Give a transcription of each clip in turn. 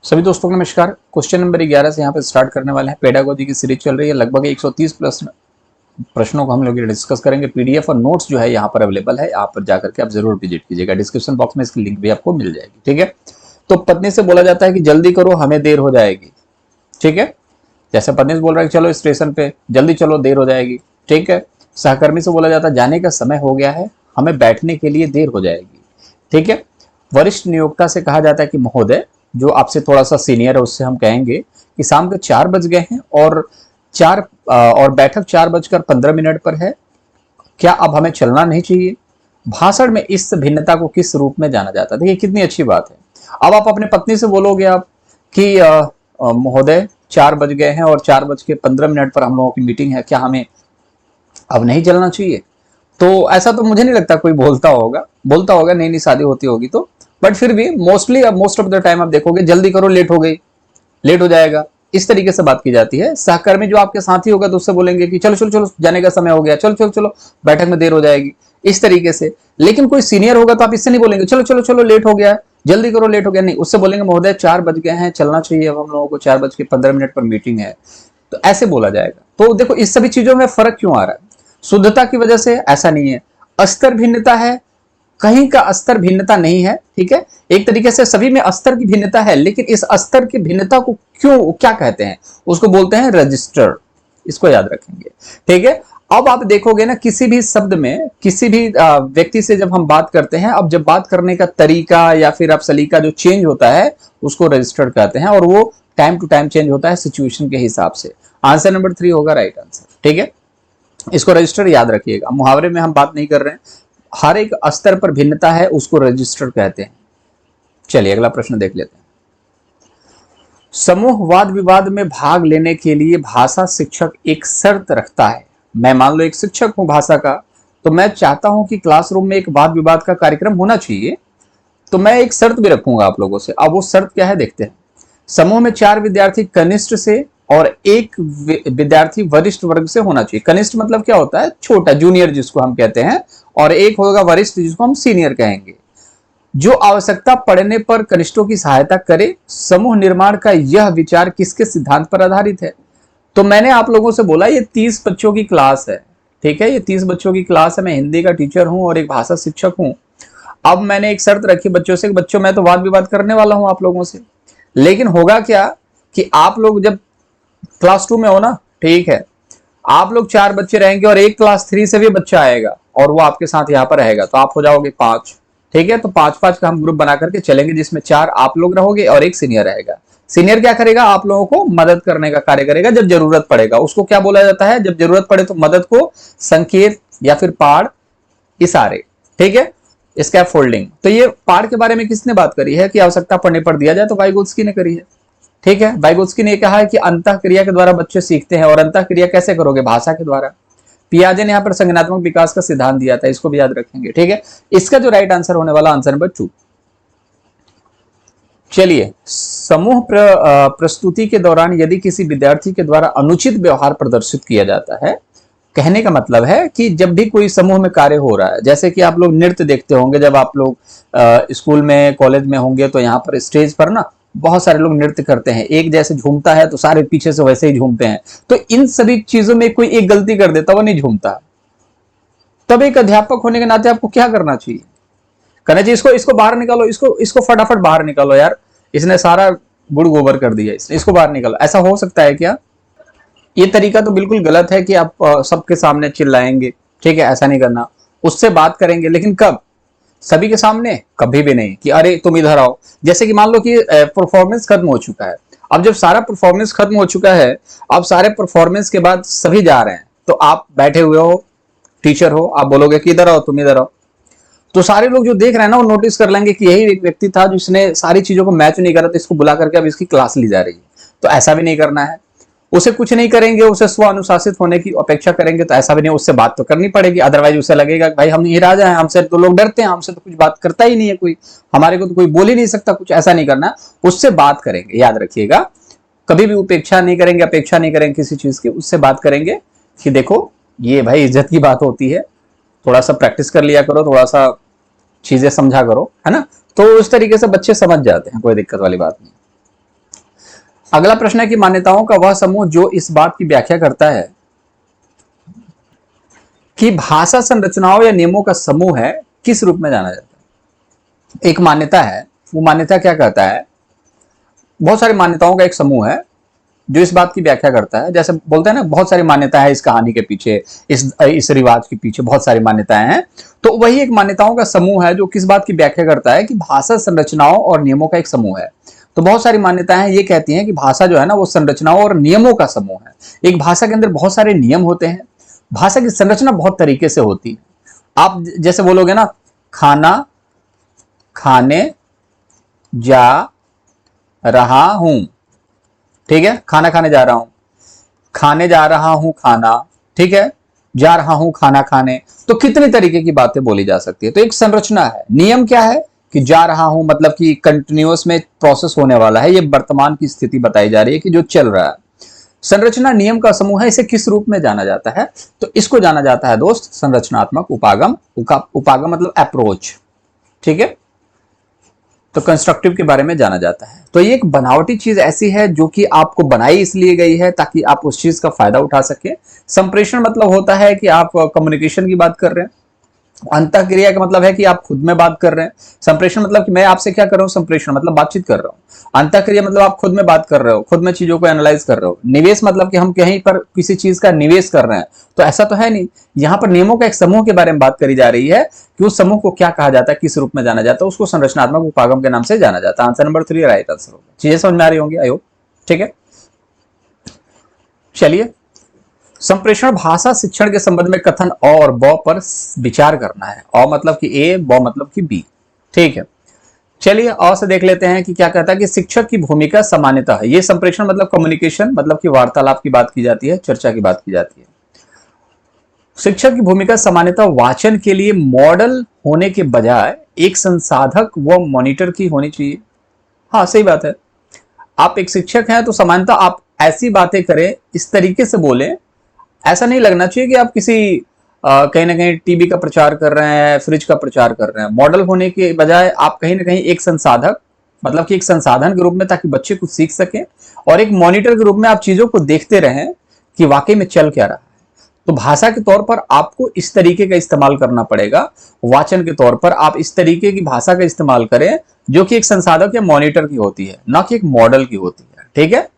सभी दोस्तों को नमस्कार। क्वेश्चन नंबर 11 से यहाँ पे स्टार्ट करने वाले हैं। पेडागोजी की सीरीज चल रही है, लगभग 130 प्लस प्रश्नों को हम लोग डिस्कस करेंगे। पीडीएफ और नोट्स जो है यहाँ पर अवेलेबल है, यहाँ पर जाकर के आप जरूर विजिट कीजिएगा। डिस्क्रिप्शन बॉक्स में इसकी लिंक भी आपको मिल जाएगी। ठीक है, तो पत्नी से बोला जाता है कि जल्दी करो हमें देर हो जाएगी। ठीक है, जैसे पत्नी से बोल रहा है कि चलो स्टेशन पे जल्दी चलो देर हो जाएगी। ठीक है, सहकर्मी से बोला जाता है जाने का समय हो गया है हमें बैठने के लिए देर हो जाएगी। ठीक है, वरिष्ठ नियोक्ता से कहा जाता है कि महोदय, जो आपसे थोड़ा सा सीनियर है उससे हम कहेंगे कि शाम के 4 बज गए हैं और बैठक 4:15 पर है, क्या अब हमें चलना नहीं चाहिए। भाषण में इस भिन्नता को किस रूप में जाना जाता है। देखिए कितनी अच्छी बात है। अब आप अपने पत्नी से बोलोगे आप कि महोदय 4 बज गए हैं और 4:15 पर हम लोगों की मीटिंग है, क्या हमें अब नहीं चलना चाहिए। तो ऐसा तो मुझे नहीं लगता कोई बोलता होगा, नई नई शादी होती होगी तो, बट फिर भी मोस्ट ऑफ द टाइम आप देखोगे जल्दी करो, लेट हो गई, लेट हो जाएगा, इस तरीके से बात की जाती है। सहकर्मी जो आपके साथी होगा तो उससे बोलेंगे कि चलो चलो चलो जाने का समय हो गया, चलो चलो चलो बैठक में देर हो जाएगी, इस तरीके से। लेकिन कोई सीनियर होगा तो आप इससे नहीं बोलेंगे चलो चलो चलो लेट हो गया, जल्दी करो लेट हो गया, नहीं, उससे बोलेंगे महोदय 4 बज गए हैं, चलना चाहिए, अब हम लोगों को 4:15 पर मीटिंग है, तो ऐसे बोला जाएगा। तो देखो इस सभी चीजों में फर्क क्यों आ रहा है। शुद्धता की वजह से ऐसा नहीं है, अस्तर भिन्नता है, कहीं का अस्तर भिन्नता नहीं है। ठीक है, एक तरीके से सभी में अस्तर की भिन्नता है, लेकिन इस अस्तर की भिन्नता को क्या कहते हैं, उसको बोलते हैं रजिस्टर। इसको याद रखेंगे। ठीक है, अब आप देखोगे ना किसी भी शब्द में किसी भी व्यक्ति से जब हम बात करते हैं, अब जब बात करने का तरीका या फिर अब सलीका जो चेंज होता है उसको रजिस्टर्ड कहते हैं, और वो टाइम टू टाइम चेंज होता है सिचुएशन के हिसाब से। आंसर नंबर 3 होगा राइट आंसर। ठीक है, इसको रजिस्टर याद रखिएगा। मुहावरे में हम बात नहीं कर रहे हैं, हर एक स्तर पर भिन्नता है उसको रजिस्टर कहते हैं। चलिए अगला प्रश्न देख लेते हैं। समूह वाद विवाद में भाग लेने के लिए भाषा शिक्षक एक शर्त रखता है। मैं मान लो एक शिक्षक हूं भाषा का, तो मैं चाहता हूं कि क्लासरूम में एक वाद विवाद का कार्यक्रम होना चाहिए, तो मैं एक शर्त भी रखूंगा आप लोगों से। अब वो शर्त क्या है देखते हैं। समूह में 4 विद्यार्थी कनिष्ठ से और 1 विद्यार्थी वरिष्ठ वर्ग से होना चाहिए। कनिष्ठ मतलब क्या होता है, छोटा, जूनियर जिसको हम कहते हैं, और 1 होगा वरिष्ठ जिसको हम सीनियर कहेंगे, जो आवश्यकता पड़ने पर कनिष्ठों की सहायता करे। समूह निर्माण का यह विचार किसके सिद्धांत पर आधारित है। तो मैंने आप लोगों से बोला ये 30 बच्चों की क्लास है। ठीक है, ये 30 बच्चों की क्लास है, मैं हिंदी का टीचर हूं और एक भाषा शिक्षक हूं। अब मैंने एक शर्त रखी बच्चों से, बच्चों मैं तो वाद विवाद करने वाला हूं आप लोगों से, लेकिन होगा क्या कि आप लोग जब क्लास 2 में हो ना, ठीक है, आप लोग 4 बच्चे रहेंगे और एक क्लास 3 से भी बच्चा आएगा और वो आपके साथ यहाँ पर रहेगा, तो आप हो जाओगे 5। ठीक है, तो 5-5 का हम ग्रुप बना करके चलेंगे, जिसमें 4 आप लोग रहोगे और 1 सीनियर रहेगा। सीनियर क्या करेगा, आप लोगों को मदद करने का कार्य करेगा जब जरूरत पड़ेगा। उसको क्या बोला जाता है, जब जरूरत पड़े तो मदद को संकेत या फिर पाड़, इशारे। ठीक है, स्कैफोल्डिंग। तो ये पाड़ के बारे में किसने बात करी है कि आवश्यकता पड़ने पर दिया जाए, तो वाइगोत्स्की ने करी है। ठीक है, वाइगोत्स्की ने कहा है कि अंतःक्रिया के द्वारा बच्चे सीखते हैं, और अंतःक्रिया कैसे करोगे, भाषा के द्वारा। पियाजे ने यहाँ पर संज्ञानात्मक विकास का सिद्धांत दिया था, इसको भी याद रखेंगे। ठीक है, इसका जो राइट आंसर होने वाला आंसर नंबर 2। चलिए, समूह प्रस्तुति के दौरान यदि किसी विद्यार्थी के द्वारा अनुचित व्यवहार प्रदर्शित किया जाता है, कहने का मतलब है कि जब भी कोई समूह में कार्य हो रहा है, जैसे कि आप लोग नृत्य देखते होंगे, जब आप लोग स्कूल में कॉलेज में होंगे तो यहाँ पर स्टेज पर ना बहुत सारे लोग नृत्य करते हैं, एक जैसे झूमता है तो सारे पीछे से वैसे ही झूमते हैं। तो इन सभी चीजों में कोई एक गलती कर देता, वो नहीं झूमता, तब एक अध्यापक होने के नाते आपको क्या करना चाहिए, कहना चाहिए इसको बाहर निकालो, इसको फटाफट बाहर निकालो, यार इसने सारा गुड़ गोबर कर दिया, इसको बाहर निकालो। ऐसा हो सकता है क्या? ये तरीका तो बिल्कुल गलत है कि आप सबके सामने चिल्लाएंगे। ठीक है, ऐसा नहीं करना। उससे बात करेंगे, लेकिन कब? सभी के सामने कभी भी नहीं कि अरे तुम इधर आओ। जैसे कि मान लो कि परफॉर्मेंस खत्म हो चुका है, अब जब सारा परफॉर्मेंस खत्म हो चुका है, अब सारे परफॉर्मेंस के बाद सभी जा रहे हैं, तो आप बैठे हुए हो, टीचर हो, आप बोलोगे कि इधर आओ, तुम इधर आओ, तो सारे लोग जो देख रहे हैं ना वो नोटिस कर लेंगे कि यही एक व्यक्ति था जिसने सारी चीजों को मैच नहीं करा, तो इसको बुला करके अब इसकी क्लास ली जा रही है। तो ऐसा भी नहीं करना है। उसे कुछ नहीं करेंगे, उसे स्व अनुशासित होने की अपेक्षा करेंगे, तो ऐसा भी नहीं, उससे बात तो करनी पड़ेगी, अदरवाइज उसे लगेगा कि भाई हम ये राजा हैं, हमसे तो लोग डरते हैं, हमसे तो कुछ बात करता ही नहीं है कोई, हमारे को तो कोई बोल ही नहीं सकता कुछ। ऐसा नहीं करना, उससे बात करेंगे, याद रखिएगा, कभी भी उपेक्षा नहीं करेंगे, अपेक्षा नहीं करेंगे किसी चीज की, उससे बात करेंगे कि देखो ये भाई इज्जत की बात होती है, थोड़ा सा प्रैक्टिस कर लिया करो, थोड़ा सा चीजें समझा करो, है ना। तो उस तरीके से बच्चे समझ जाते हैं, कोई दिक्कत वाली बात नहीं। अगला प्रश्न है कि मान्यताओं का वह समूह जो इस बात की व्याख्या करता है कि भाषा संरचनाओं या नियमों का समूह है, किस रूप में जाना जाता है। एक मान्यता है, वो मान्यता क्या कहता है, बहुत सारी मान्यताओं का एक समूह है जो इस बात की व्याख्या करता है। जैसे बोलते हैं ना, बहुत सारी मान्यता है इस कहानी के पीछे, इस रिवाज के पीछे बहुत सारी मान्यताएं हैं। तो वही एक मान्यताओं का समूह है जो किस बात की व्याख्या करता है कि भाषा संरचनाओं और नियमों का एक समूह है। तो बहुत सारी मान्यताएं ये कहती हैं कि भाषा जो है ना वो संरचनाओं और नियमों का समूह है। एक भाषा के अंदर बहुत सारे नियम होते हैं, भाषा की संरचना बहुत तरीके से होती है। आप जैसे बोलोगे ना, खाना खाने जा रहा हूं, ठीक है, खाना खाने जा रहा हूं, खाने जा रहा हूं खाना, ठीक है, जा रहा हूं खाना खाने। तो कितने तरीके की बातें बोली जा सकती है। तो एक संरचना है। नियम क्या है कि जा रहा हूं मतलब कि कंटिन्यूअस में प्रोसेस होने वाला है, ये वर्तमान की स्थिति बताई जा रही है कि जो चल रहा है। संरचना नियम का समूह है। इसे किस रूप में जाना जाता है, तो इसको जाना जाता है दोस्त संरचनात्मक उपागम। उपागम मतलब अप्रोच, ठीक है। तो कंस्ट्रक्टिव के बारे में जाना जाता है। तो ये एक बनावटी चीज ऐसी है जो कि आपको बनाई इसलिए गई है ताकि आप उस चीज का फायदा उठा सके। संप्रेषण मतलब होता है कि आप कम्युनिकेशन की बात कर रहे हैं। अंतःक्रिया का मतलब है कि आप खुद में बात कर रहे हैं। संप्रेषण मतलब कि मैं आपसे क्या कर रहा हूं, संप्रेषण मतलब बातचीत कर रहा हूं। अंतःक्रिया मतलब आप खुद में बात कर रहे हो, खुद में चीजों को एनालाइज कर रहे हो। निवेश मतलब कि हम कहीं पर किसी चीज का निवेश कर रहे हैं, तो ऐसा तो है नहीं। यहां पर नियमों का एक समूह के बारे में बात करी जा रही है कि उस समूह को क्या कहा जाता है, किस रूप में जाना जाता है, उसको संरचनात्मक उपागम के नाम से जाना जाता है। आंसर नंबर 3 राइट आंसर होगा। चीजें समझ में आ रही होंगी आई होप, ठीक है। चलिए, संप्रेषण भाषा शिक्षण के संबंध में कथन और ब पर विचार करना है। अ मतलब कि ए, ब मतलब कि बी, ठीक है। चलिए अ से देख लेते हैं कि क्या कहता है कि शिक्षक की भूमिका सामान्यतः है। ये संप्रेषण मतलब कम्युनिकेशन मतलब कि वार्तालाप की बात की जाती है, चर्चा की बात की जाती है। शिक्षक की भूमिका सामान्यतः वाचन के लिए मॉडल होने के बजाय एक संसाधक व मॉनिटर की होनी चाहिए। हाँ सही बात है। आप एक शिक्षक हैं तो सामान्यतः आप ऐसी बातें करें, इस तरीके से बोलें, ऐसा नहीं लगना चाहिए कि आप किसी कहीं ना कहीं टीवी का प्रचार कर रहे हैं, फ्रिज का प्रचार कर रहे हैं। मॉडल होने के बजाय आप कहीं ना कहीं एक संसाधक मतलब कि एक संसाधन के रूप में, ताकि बच्चे कुछ सीख सकें, और एक मॉनिटर के रूप में आप चीजों को देखते रहें कि वाकई में चल क्या रहा है। तो भाषा के तौर पर आपको इस तरीके का इस्तेमाल करना पड़ेगा। वाचन के तौर पर आप इस तरीके की भाषा का इस्तेमाल करें जो कि एक संसाधक या मॉनिटर की होती है, ना कि एक मॉडल की होती है, ठीक है।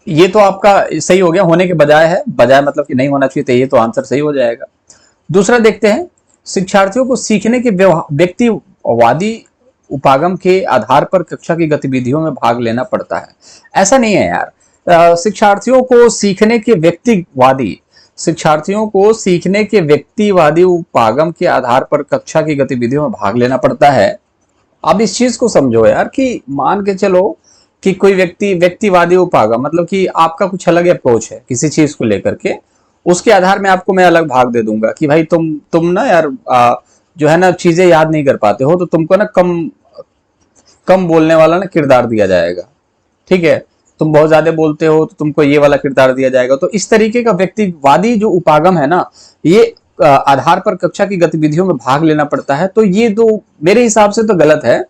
ये तो आपका सही हो गया, होने के बजाय है, बजाय मतलब कि नहीं होना चाहिए, तो ये तो आंसर सही हो जाएगा। दूसरा देखते हैं, शिक्षार्थियों को सीखने के व्यक्तिवादी उपागम के आधार पर कक्षा की गतिविधियों में भाग लेना पड़ता है। ऐसा नहीं है यार। शिक्षार्थियों को सीखने के व्यक्तिवादी उपागम के आधार पर कक्षा की गतिविधियों में भाग लेना पड़ता है। अब इस चीज को समझो यार कि मान के चलो कि कोई व्यक्तिवादी उपागम मतलब कि आपका कुछ अलग अप्रोच है किसी चीज को लेकर के, उसके आधार में आपको मैं अलग भाग दे दूंगा कि भाई तुम ना यार जो है ना चीजें याद नहीं कर पाते हो, तो तुमको ना कम कम बोलने वाला ना किरदार दिया जाएगा, ठीक है। तुम बहुत ज्यादा बोलते हो तो तुमको ये वाला किरदार दिया जाएगा। तो इस तरीके का व्यक्तिवादी जो उपागम है ना, ये आधार पर कक्षा की गतिविधियों में भाग लेना पड़ता है। तो ये तो मेरे हिसाब से तो गलत है,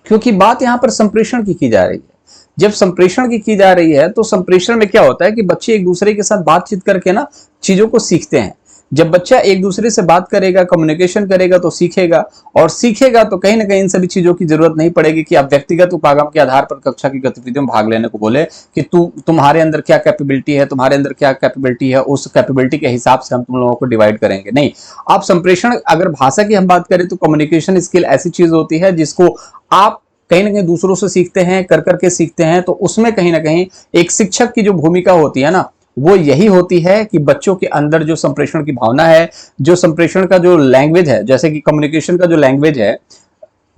क्योंकि बात यहां पर संप्रेषण की जा रही है। जब संप्रेषण की जा रही है तो संप्रेषण में क्या होता है कि बच्चे एक दूसरे के साथ बातचीत करके ना चीजों को सीखते हैं। जब बच्चा एक दूसरे से बात करेगा, कम्युनिकेशन करेगा, तो सीखेगा, और सीखेगा तो कहीं ना कहीं इन सभी चीजों की जरूरत नहीं पड़ेगी कि आप व्यक्तिगत उपागम के आधार पर कक्षा की गतिविधियों में भाग लेने को बोले कि तुम्हारे अंदर क्या कैपेबिलिटी है, तुम्हारे अंदर क्या कैपेबिलिटी है, उस कैपेबिलिटी के हिसाब से हम तुम लोगों को डिवाइड करेंगे। नहीं, आप संप्रेषण, अगर भाषा की हम बात करें तो कम्युनिकेशन स्किल ऐसी चीज होती है जिसको आप कहीं ना कहीं दूसरों से सीखते हैं, कर करके सीखते हैं। तो उसमें कहीं ना कहीं एक शिक्षक की जो भूमिका होती है ना, वो यही होती है कि बच्चों के अंदर जो संप्रेषण की भावना है, जो संप्रेषण का जो लैंग्वेज है, जैसे कि कम्युनिकेशन का जो लैंग्वेज है,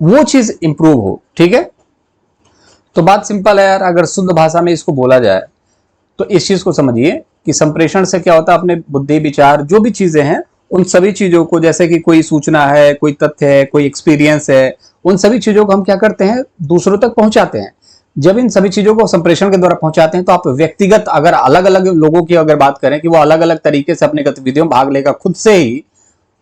वो चीज इंप्रूव हो, ठीक है। तो बात सिंपल है यार, अगर शुद्ध भाषा में इसको बोला जाए तो इस चीज को समझिए कि संप्रेषण से क्या होता है, अपने बुद्धि, विचार, जो भी चीजें हैं, उन सभी चीजों को, जैसे कि कोई सूचना है, कोई तथ्य है, कोई एक्सपीरियंस है, उन सभी चीजों को हम क्या करते हैं, दूसरों तक पहुंचाते हैं। जब इन सभी चीजों को संप्रेषण के द्वारा पहुंचाते हैं तो आप व्यक्तिगत, अगर अलग अलग लोगों की अगर बात करें कि वो अलग अलग तरीके से अपनी गतिविधियों में भाग लेगा खुद से ही,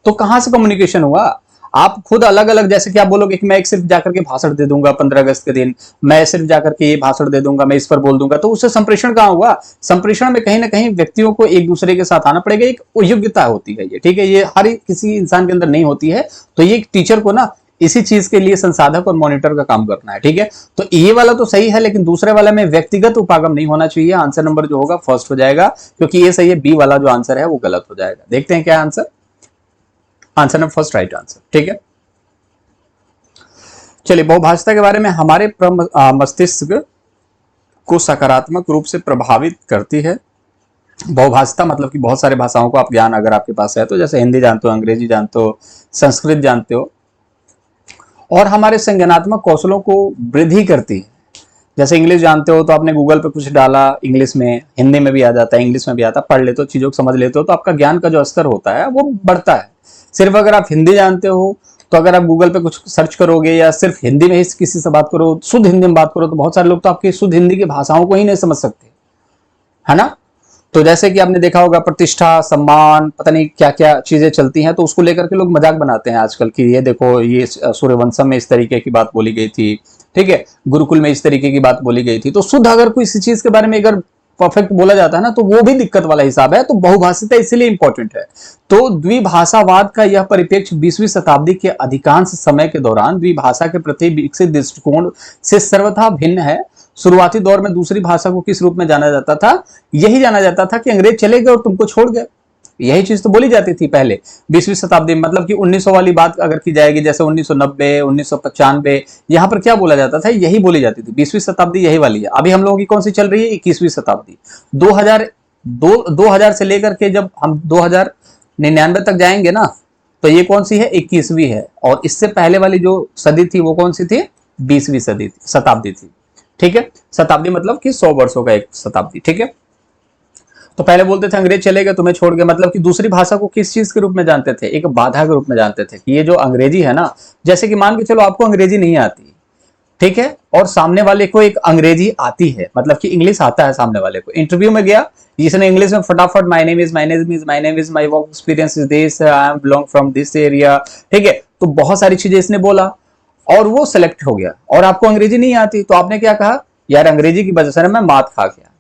तो कहां से कम्युनिकेशन हुआ। आप खुद अलग अलग, जैसे कि आप बोलोगे कि मैं एक सिर्फ जाकर के भाषण दे दूंगा 15 अगस्त के दिन, मैं सिर्फ जाकर के ये भाषण दे दूंगा, मैं इस पर बोल दूंगा, तो उससे संप्रेषण कहाँ हुआ? संप्रेषण में कहीं ना कहीं व्यक्तियों को एक दूसरे के साथ आना पड़ेगा, एक योग्यता होती है ये, ठीक है, ये हर किसी इंसान के अंदर नहीं होती है। तो ये टीचर को ना इसी चीज के लिए संसाधक और मॉनिटर का काम करना है, ठीक है। तो ये वाला तो सही है, लेकिन दूसरे वाला में व्यक्तिगत उपागम नहीं होना चाहिए। आंसर नंबर जो होगा फर्स्ट हो जाएगा, क्योंकि ये सही है, बी वाला जो आंसर है वो गलत हो जाएगा। देखते हैं क्या answer, answer number first right answer, ठीक है। चलिए, बहुभाषिता के बारे में, हमारे मस्तिष्क को सकारात्मक रूप से प्रभावित करती है। बहुभाषिता मतलब कि बहुत सारे भाषाओं को आप ज्ञान अगर आपके पास है तो, जैसे हिंदी जानते हो, अंग्रेजी जानते हो, संस्कृत जानते हो, और हमारे संज्ञानात्मक कौशलों को वृद्धि करती है। जैसे इंग्लिश जानते हो तो आपने गूगल पे कुछ डाला इंग्लिश में, हिंदी में भी आ जाता है, इंग्लिश में भी आता है, पढ़ लेते हो, चीजों को समझ लेते हो, तो आपका ज्ञान का जो स्तर होता है वो बढ़ता है। सिर्फ अगर आप हिंदी जानते हो तो अगर आप गूगल पे कुछ सर्च करोगे या सिर्फ हिंदी में ही किसी से बात करो, शुद्ध हिंदी में बात करो, तो बहुत सारे लोग तो आपकी शुद्ध हिंदी की भाषाओं को ही नहीं समझ सकते, है ना। तो जैसे कि आपने देखा होगा प्रतिष्ठा, सम्मान, पता नहीं क्या क्या चीजें चलती हैं, तो उसको लेकर के लोग मजाक बनाते हैं आजकल की, ये देखो ये सूर्यवंशम में इस तरीके की बात बोली गई थी, ठीक है, गुरुकुल में इस तरीके की बात बोली गई थी। तो शुद्ध अगर कोई इसी चीज के बारे में अगर परफेक्ट बोला जाता है ना, तो वो भी दिक्कत वाला हिसाब है। तो बहुभाषिता इसीलिए इंपॉर्टेंट है। तो द्विभाषावाद का यह परिप्रेक्ष्य 20वीं शताब्दी के अधिकांश समय के दौरान द्विभाषा के प्रति विकसित दृष्टिकोण से सर्वथा भिन्न है। शुरुआती दौर में दूसरी भाषा को किस रूप में जाना जाता था? यही जाना जाता था कि अंग्रेज चले गए और तुमको छोड़ गए, यही चीज तो बोली जाती थी पहले 20वीं शताब्दी में। मतलब कि 1900 वाली बात अगर की जाएगी, जैसे 1990, 1995, यहाँ पर क्या बोला जाता था? यही बोली जाती थी। 20वीं शताब्दी यही वाली है। अभी हम लोगों की कौन सी चल रही है? 21वीं शताब्दी। 2000 से लेकर के जब हम 2099 तक जाएंगे ना, तो ये कौन सी है? 21वीं है। और इससे पहले वाली जो सदी थी वो कौन सी थी? 20वीं सदी थी, शताब्दी थी, ठीक है। शताब्दी मतलब कि 100 वर्षों का एक शताब्दी, ठीक है। तो पहले बोलते थे अंग्रेज चले गए तुम्हें छोड़ गए, मतलब कि दूसरी भाषा को किस चीज के रूप में जानते थे? एक बाधा के रूप में जानते थे कि ये जो अंग्रेजी है ना, जैसे कि मान के चलो आपको अंग्रेजी नहीं आती, ठीक है, और सामने वाले को एक अंग्रेजी आती है, मतलब कि इंग्लिश आता है सामने वाले को। इंटरव्यू में गया, जिसने इंग्लिश में फटाफट my name is my work experience is this, I am belong from this area, ठीक है, तो बहुत सारी चीजें इसने बोला और वो सिलेक्ट हो गया। और आपको अंग्रेजी नहीं आती, तो आपने क्या कहा? यार अंग्रेजी की वजह से मैं मात खा गया।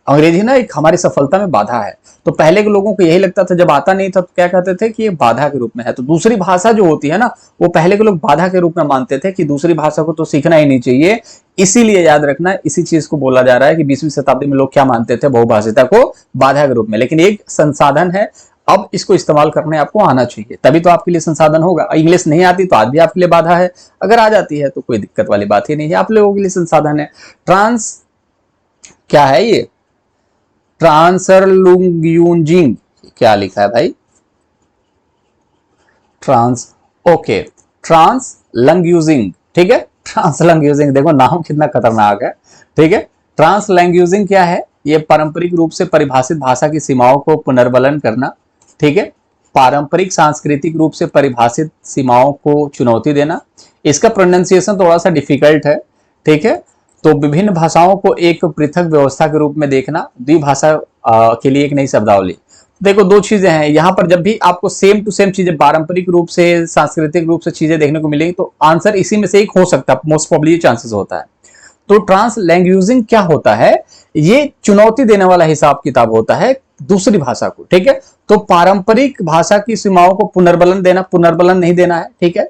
अंग्रेजी ना एक हमारी सफलता में बाधा है। तो पहले के लोगों को यही लगता था, जब आता नहीं था तो क्या कहते थे कि ये बाधा के रूप में है। तो दूसरी भाषा जो होती है ना, वो पहले के लोग बाधा के रूप में मानते थे कि दूसरी भाषा को तो सीखना ही नहीं चाहिए। इसीलिए याद रखना, इसी चीज को बोला जा रहा है कि 20वीं शताब्दी में लोग क्या मानते थे? बहुभाषिता को बाधा के रूप में। लेकिन एक संसाधन है, अब इसको इस्तेमाल करने आपको आना चाहिए, तभी तो आपके लिए संसाधन होगा। इंग्लिश नहीं आती तो आज भी आपके लिए बाधा है, अगर आ जाती है तो कोई दिक्कत वाली बात ही नहीं है, आप लोगों के लिए संसाधन है। ट्रांस क्या है ये? ट्रांसलंग्यूजिंग, क्या लिखा है भाई? ओके, ट्रांसलंग्यूजिंग, ठीक है, ट्रांसलंग्यूजिंग। देखो नाम कितना खतरनाक है, ठीक है। ट्रांसलंग्यूजिंग क्या है? ये पारंपरिक रूप से परिभाषित भाषा की सीमाओं को पुनर्बलन करना, ठीक है, पारंपरिक सांस्कृतिक रूप से परिभाषित सीमाओं को चुनौती देना। इसका प्रोनाउंसिएशन थोड़ा सा डिफिकल्ट है, ठीक है। तो विभिन्न भाषाओं को एक पृथक व्यवस्था के रूप में देखना, द्विभाषा के लिए एक नई शब्दावली। देखो दो चीजें हैं यहाँ पर, जब भी आपको सेम टू सेम चीजें पारंपरिक रूप से, सांस्कृतिक रूप से चीजें देखने को मिलेंगी, तो आंसर इसी में से एक हो सकता है, मोस्ट प्रोबेबली चांसेस होता है। तो ट्रांसलैंग्वेजिंग क्या होता है? ये चुनौती देने वाला हिसाब किताब होता है दूसरी भाषा को, ठीक है। तो पारंपरिक भाषा की सीमाओं को पुनर्बलन देना, पुनर्बलन नहीं देना है, ठीक है।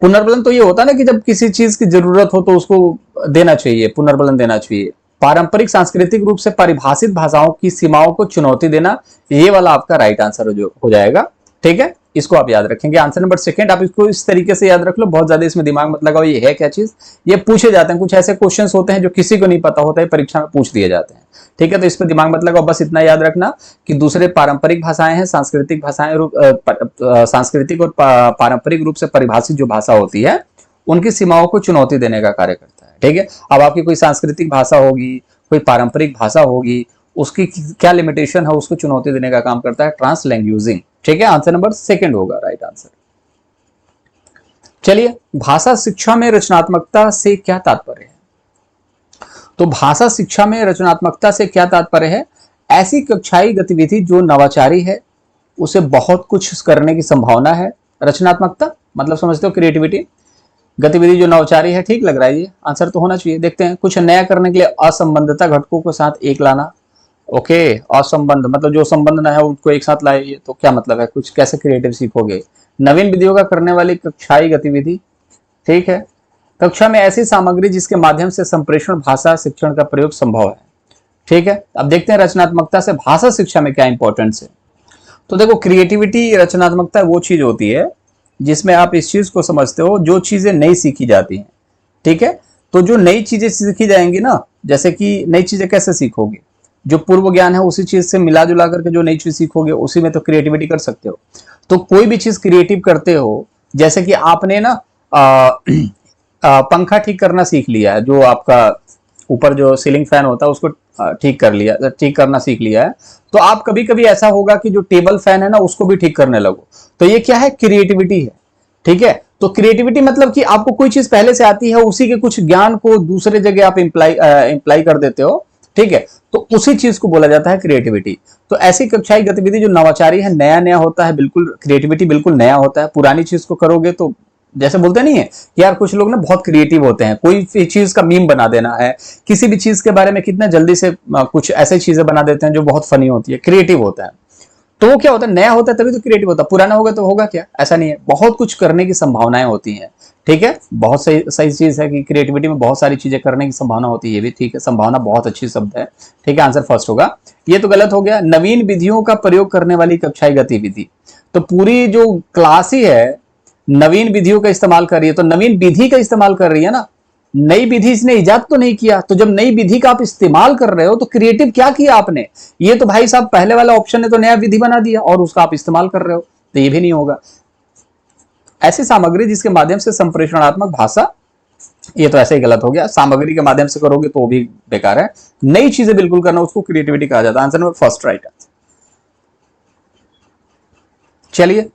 पुनर्बलन तो ये होता है ना कि जब किसी चीज की जरूरत हो तो उसको देना चाहिए, पुनर्बलन देना चाहिए। पारंपरिक सांस्कृतिक रूप से परिभाषित भाषाओं की सीमाओं को चुनौती देना, ये वाला आपका राइट आंसर हो जाएगा, ठीक है। इसको आप याद रखेंगे। आंसर नंबर सेकंड आप इसको इस तरीके से याद रख लो, बहुत ज्यादा इसमें दिमाग मत लगाओ। ये है क्या चीज? ये पूछे जाते हैं, कुछ ऐसे क्वेश्चंस होते हैं जो किसी को नहीं पता होता है, परीक्षा में पूछ दिए जाते हैं, ठीक है। तो इस पर दिमाग मत लगाओ, बस इतना याद रखना कि दूसरे पारंपरिक भाषाएं हैं, सांस्कृतिक भाषाएं, सांस्कृतिक और पारंपरिक रूप से परिभाषित जो भाषा होती है, उनकी सीमाओं को चुनौती देने का कार्य करता है, ठीक है। अब आपकी कोई सांस्कृतिक भाषा होगी, कोई पारंपरिक भाषा होगी, उसकी क्या लिमिटेशन है, उसको चुनौती देने का काम करता है ट्रांसलैंग्वेजिंग, ठीक है। आंसर नंबर सेकंड होगा राइट आंसर। चलिए, भाषा शिक्षा में रचनात्मकता से क्या तात्पर्य है? तो भाषा शिक्षा में रचनात्मकता से क्या तात्पर्य है? ऐसी कक्षाई गतिविधि जो नवाचारी है, उसे बहुत कुछ करने की संभावना है। रचनात्मकता मतलब समझते हो क्रिएटिविटी, गतिविधि जो नवचारी है, ठीक लग रहा है ये आंसर तो होना चाहिए। देखते हैं, कुछ नया करने के लिए असंबंधता घटकों के साथ एक लाना। ओके, असंबंध मतलब जो संबंध ना है उनको एक साथ लाए, ये तो क्या मतलब है, कुछ कैसे क्रिएटिव सीखोगे। नवीन विधियों का करने वाली कक्षाई गतिविधि, ठीक है, कक्षा में ऐसी सामग्री जिसके माध्यम से संप्रेषण भाषा शिक्षण का प्रयोग संभव है, ठीक है। अब देखते हैं रचनात्मकता से भाषा शिक्षा में क्या इंपॉर्टेंस है। तो देखो, क्रिएटिविटी रचनात्मकता वो चीज होती है जिसमें आप इस चीज को समझते हो, जो चीजें नई सीखी जाती हैं, ठीक है। तो जो नई चीजें सीखी जाएंगी ना, जैसे कि नई चीजें कैसे सीखोगे, जो पूर्व ज्ञान है उसी चीज से मिला जुला करके जो नई चीज सीखोगे उसी में तो क्रिएटिविटी कर सकते हो। तो कोई भी चीज क्रिएटिव करते हो, जैसे कि आपने ना पंखा ठीक करना सीख लिया है, जो आपका ऊपर जो सीलिंग फैन होता है उसको ठीक कर लिया, ठीक करना सीख लिया है, तो आप कभी कभी ऐसा होगा कि जो टेबल फैन है ना उसको भी ठीक करने लगो, तो ये क्या है, क्रिएटिविटी है, ठीक है। तो क्रिएटिविटी मतलब कि आपको कोई चीज पहले से आती है, उसी के कुछ ज्ञान को दूसरे जगह आप इंप्लाई कर देते हो, ठीक है, तो उसी चीज को बोला जाता है क्रिएटिविटी। तो ऐसी कक्षाई गतिविधि जो नवाचारी है, नया नया होता है, बिल्कुल क्रिएटिविटी बिल्कुल नया होता है। पुरानी चीज को करोगे तो जैसे बोलते नहीं है यार, कुछ लोग ना बहुत क्रिएटिव होते हैं, कोई चीज का मीम बना देना है, किसी भी चीज के बारे में कितना जल्दी से कुछ ऐसी चीजें बना देते हैं जो बहुत फनी होती है, क्रिएटिव होता है। तो वो क्या होता है, नया होता है तभी तो क्रिएटिव होता है, पुराना होगा तो होगा क्या, ऐसा नहीं है, बहुत कुछ करने की संभावनाएं होती हैं, ठीक है। बहुत सही सही चीज है कि क्रिएटिविटी में बहुत सारी चीजें करने की संभावना होती है, ये भी ठीक है, संभावना बहुत अच्छी शब्द है, ठीक है। आंसर फर्स्ट होगा, ये तो गलत हो गया। नवीन विधियों का प्रयोग करने वाली कक्षाई गतिविधि, तो पूरी जो क्लास ही है नवीन विधियों का इस्तेमाल कर रही है, तो नवीन विधि का इस्तेमाल कर रही है ना, नई विधि इसने इजाद तो नहीं किया, तो जब नई विधि का आप इस्तेमाल कर रहे हो तो क्रिएटिव क्या किया आपने, ये तो भाई साहब पहले वाला ऑप्शन ने तो नया विधि बना दिया और उसका आप इस्तेमाल कर रहे हो, तो ये भी नहीं होगा। ऐसी सामग्री जिसके माध्यम से संप्रेषणात्मक भाषा, ये तो ऐसे ही गलत हो गया, सामग्री के माध्यम से करोगे तो भी बेकार है, नई चीजें बिल्कुल करना उसको क्रिएटिविटी कहा जाता है। Answer number first right. चलिए,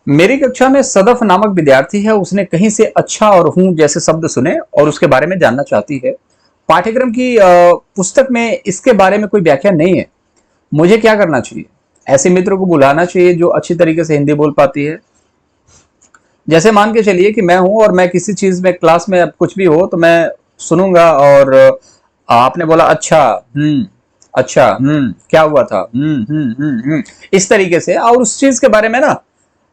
मेरी कक्षा में सदफ नामक विद्यार्थी है, उसने कहीं से अच्छा और हूं जैसे शब्द सुने और उसके बारे में जानना चाहती है। पाठ्यक्रम की पुस्तक में इसके बारे में कोई व्याख्या नहीं है, मुझे क्या करना चाहिए। ऐसे मित्रों को बुलाना चाहिए जो अच्छी तरीके से हिंदी बोल पाती है। जैसे मान के चलिए कि मैं हूं और मैं किसी चीज में क्लास में अब कुछ भी हो तो मैं सुनूंगा और आपने बोला अच्छा, अच्छा, क्या हुआ था, इस तरीके से, और उस चीज के बारे में ना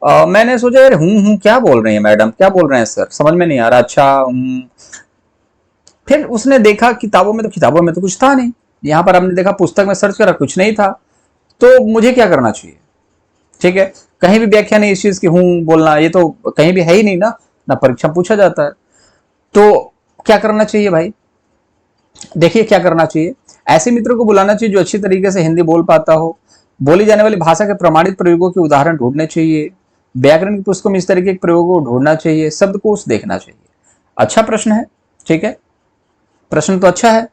मैंने सोचा यार क्या बोल रही है मैडम, क्या बोल रहे हैं सर, समझ में नहीं आ रहा, अच्छा। फिर उसने देखा किताबों में तो कुछ था नहीं, यहाँ पर हमने देखा पुस्तक में सर्च करा कुछ नहीं था, तो मुझे क्या करना चाहिए, ठीक है। कहीं भी व्याख्या नहीं इस चीज की, बोलना ये तो कहीं भी है ही नहीं ना परीक्षा पूछा जाता है, तो क्या करना चाहिए भाई। देखिए क्या करना चाहिए, ऐसे मित्रों को बुलाना चाहिए जो अच्छी तरीके से हिंदी बोल पाता हो, बोली जाने वाली भाषा के प्रमाणित प्रयोगों के उदाहरण ढूंढने चाहिए, व्याकरण की पुस्तकों में इस तरह के प्रयोगों को ढूंढना चाहिए, शब्दकोश देखना चाहिए। अच्छा प्रश्न है, ठीक है, प्रश्न तो अच्छा है।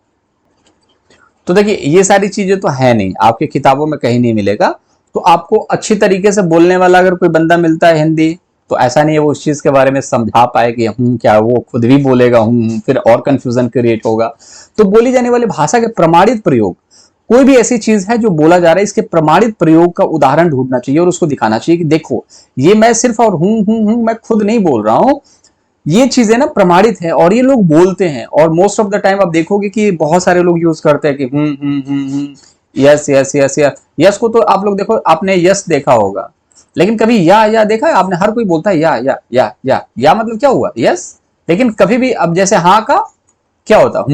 तो देखिए ये सारी चीजें तो है नहीं, आपकी किताबों में कहीं नहीं मिलेगा, तो आपको अच्छी तरीके से बोलने वाला अगर कोई बंदा मिलता है हिंदी, तो ऐसा नहीं है वो उस चीज के बारे में समझा पाए कि क्या, वो खुद भी बोलेगा फिर और कंफ्यूजन क्रिएट होगा। तो बोली जाने वाली भाषा के प्रमाणित प्रयोग, कोई भी ऐसी चीज है जो बोला जा रहा है, इसके प्रमाणित प्रयोग का उदाहरण ढूंढना चाहिए और उसको दिखाना चाहिए कि देखो ये मैं सिर्फ और मैं खुद नहीं बोल रहा हूं, ये चीजें ना प्रमाणित है और ये लोग बोलते हैं, और मोस्ट ऑफ द टाइम आप देखोगे कि बहुत सारे लोग यूज करते हैं कि yes yes yes yes yes को, तो आप लोग देखो, आपने यस देखा होगा, लेकिन कभी या देखा है आपने, हर कोई बोलता है या मतलब क्या हुआ, यस, लेकिन कभी भी अब जैसे हाँ का क्या होता,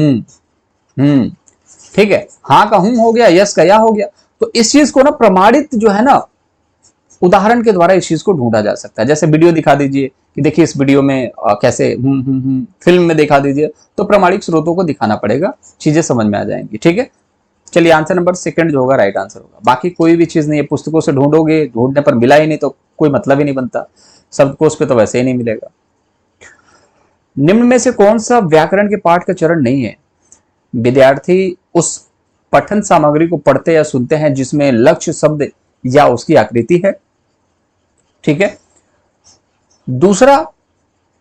ठीक है, हाँ का हो गया, यस का या हो गया। तो इस चीज को ना प्रमाणित जो है ना, उदाहरण के द्वारा इस चीज को ढूंढा जा सकता है। जैसे वीडियो दिखा दीजिए कि देखिए इस वीडियो में कैसे, फिल्म में दिखा दीजिए, तो प्रमाणिक स्रोतों को दिखाना पड़ेगा, चीजें समझ में आ जाएंगी, ठीक है। चलिए आंसर नंबर सेकंड जो होगा राइट आंसर होगा, बाकी कोई भी चीज नहीं है, पुस्तकों से ढूंढोगे, ढूंढने पर मिला ही नहीं तो कोई मतलब ही नहीं बनता, शब्दकोश पे तो वैसे ही नहीं मिलेगा। निम्न में से कौन सा व्याकरण के पाठ का चरण नहीं है। विद्यार्थी उस पठन सामग्री को पढ़ते या सुनते हैं जिसमें लक्ष्य शब्द या उसकी आकृति है, ठीक है। दूसरा,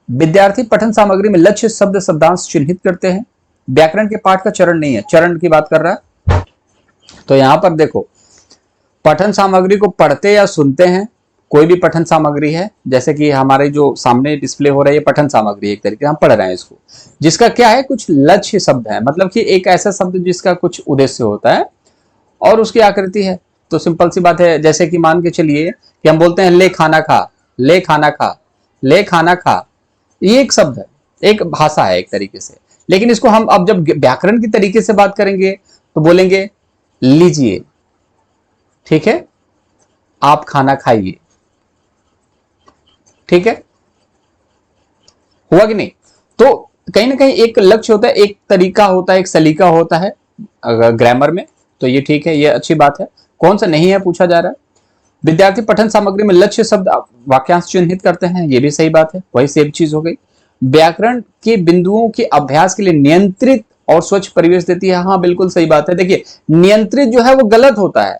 विद्यार्थी पठन सामग्री में लक्ष्य शब्द शब्दांश चिन्हित करते हैं, व्याकरण के पाठ का चरण नहीं है, चरण की बात कर रहा है। तो यहां पर देखो, पठन सामग्री को पढ़ते या सुनते हैं कोई भी पठन सामग्री है, जैसे कि हमारे जो सामने डिस्प्ले हो रहा है ये पठन सामग्री एक तरीके से हम पढ़ रहे हैं इसको, जिसका क्या है कुछ लक्ष्य शब्द है, मतलब कि एक ऐसा शब्द जिसका कुछ उद्देश्य होता है और उसकी आकृति है। तो सिंपल सी बात है, जैसे कि मान के चलिए कि हम बोलते हैं ले खाना खा, ले खाना खा, ले खाना खा, ये एक शब्द है, एक भाषा है एक तरीके से। लेकिन इसको हम अब जब व्याकरण की तरीके से बात करेंगे तो बोलेंगे लीजिए, ठीक है, आप खाना खाइए, ठीक है, हुआ कि नहीं। तो कहीं ना कहीं एक लक्ष्य होता है, एक तरीका होता है, एक सलीका होता है ग्रामर में, तो ये ठीक है, ये अच्छी बात है। कौन सा नहीं है पूछा जा रहा है। विद्यार्थी पठन सामग्री में लक्ष्य शब्द वाक्यांश चिन्हित करते हैं, ये भी सही बात है, वही सेम चीज हो गई। व्याकरण के बिंदुओं के अभ्यास के लिए नियंत्रित और स्वच्छ परिवेश देती है, हाँ बिल्कुल सही बात है। देखिए नियंत्रित जो है वो गलत होता है,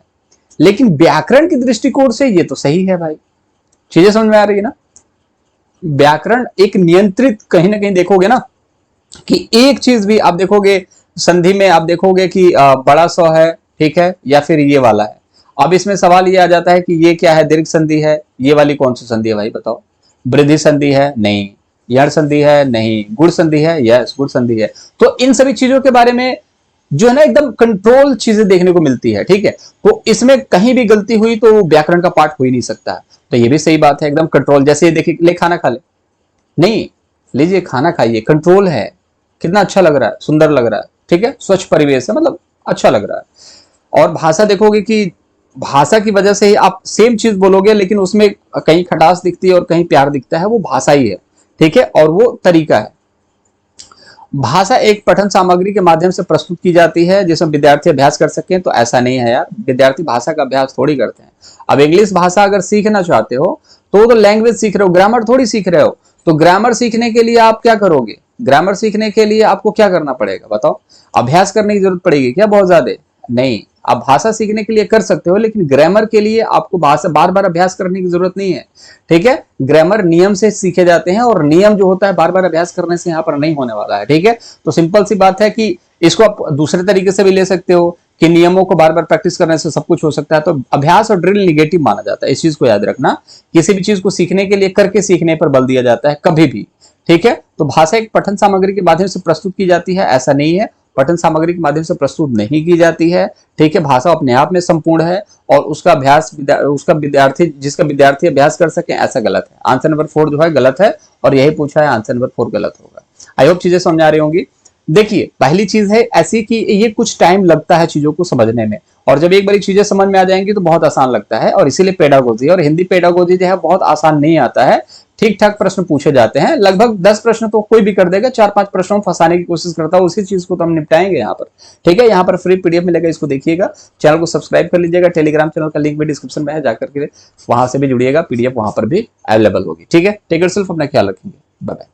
लेकिन व्याकरण के दृष्टिकोण से ये तो सही है भाई। चीजें समझ में आ रही है ना। व्याकरण एक नियंत्रित, कहीं ना कहीं देखोगे ना कि एक चीज भी आप देखोगे संधि में, आप देखोगे कि बड़ा स है, ठीक है, या फिर ये वाला है। अब इसमें सवाल ये आ जाता है कि ये क्या है, दीर्घ संधि है, ये वाली कौन सी संधि है भाई बताओ। वृद्धि संधि है, नहीं। यण संधि है, नहीं। गुण संधि है, यस गुण संधि है। तो इन सभी चीजों के बारे में जो है ना एकदम कंट्रोल चीजें देखने को मिलती है, ठीक है। तो इसमें कहीं भी गलती हुई तो व्याकरण का पाठ हो ही नहीं सकता। तो ये भी सही बात है, एकदम कंट्रोल। जैसे देखिए ले खाना खा ले, नहीं, लीजिए खाना खाइए, कंट्रोल है, कितना अच्छा लग रहा है, सुंदर लग रहा है, ठीक है, स्वच्छ परिवेश है, मतलब अच्छा लग रहा है। और भाषा देखोगे कि भाषा की वजह से ही आप सेम चीज बोलोगे, लेकिन उसमें कहीं खटास दिखती है और कहीं प्यार दिखता है, वो भाषा ही है, ठीक है, और वो तरीका है। भाषा एक पठन सामग्री के माध्यम से प्रस्तुत की जाती है जिसमें विद्यार्थी अभ्यास कर सकें, तो ऐसा नहीं है यार, विद्यार्थी भाषा का अभ्यास थोड़ी करते हैं। अब इंग्लिश भाषा अगर सीखना चाहते हो तो लैंग्वेज सीख रहे हो, ग्रामर थोड़ी सीख रहे हो। तो ग्रामर सीखने के लिए आप क्या करोगे, ग्रामर सीखने के लिए आपको क्या करना पड़ेगा बताओ, अभ्यास करने की जरूरत पड़ेगी क्या बहुत ज्यादा, नहीं। आप भाषा सीखने के लिए कर सकते हो, लेकिन ग्रामर के लिए आपको भाषा बार बार अभ्यास करने की जरूरत नहीं है, ठीक है। ग्रामर नियम से सीखे जाते हैं और नियम जो होता है बार बार अभ्यास करने से यहाँ पर नहीं होने वाला है, ठीक है। तो सिंपल सी बात है कि इसको आप दूसरे तरीके से भी ले सकते हो कि नियमों को बार बार प्रैक्टिस करने से सब कुछ हो सकता है। तो अभ्यास और ड्रिल निगेटिव माना जाता है, इस चीज को याद रखना। किसी भी चीज को सीखने के लिए करके सीखने पर बल दिया जाता है कभी भी, ठीक है। तो भाषा एक पठन सामग्री के माध्यम से प्रस्तुत की जाती है, ऐसा नहीं है, पठन सामग्री के माध्यम से प्रस्तुत नहीं की जाती है, ठीक है। भाषा अपने आप में संपूर्ण है और उसका अभ्यास जिसका विद्यार्थी अभ्यास कर सके, ऐसा गलत है। आंसर नंबर 4 जो है गलत है और यही पूछा है, आंसर नंबर 4 गलत होगा। आई होप चीजें समझ आ रही होंगी। देखिए पहली चीज है ऐसी कि ये कुछ टाइम लगता है चीजों को समझने में, और जब एक बारी चीजें समझ में आ जाएंगी तो बहुत आसान लगता है, और इसीलिए पेडागोजी और हिंदी पेडागोजी जो है बहुत आसान नहीं आता है। ठीक ठाक प्रश्न पूछे जाते हैं, लगभग 10 प्रश्न तो कोई भी कर देगा, 4-5 प्रश्नों में फंसाने की कोशिश करता है, उसी चीज को तो हम निपटाएंगे यहाँ पर, ठीक है। यहाँ पर फ्री पीडीएफ मिलेगा, इसको देखिएगा, चैनल को सब्सक्राइब कर लीजिएगा, टेलीग्राम चैनल का लिंक भी डिस्क्रिप्शन में है, जाकर के वहां से भी जुड़िएगा, पीडीएफ वहां पर भी अवेलेबल होगी, ठीक है। टेक योरसेल्फ, अपना ख्याल रखेंगे, बाय बाय।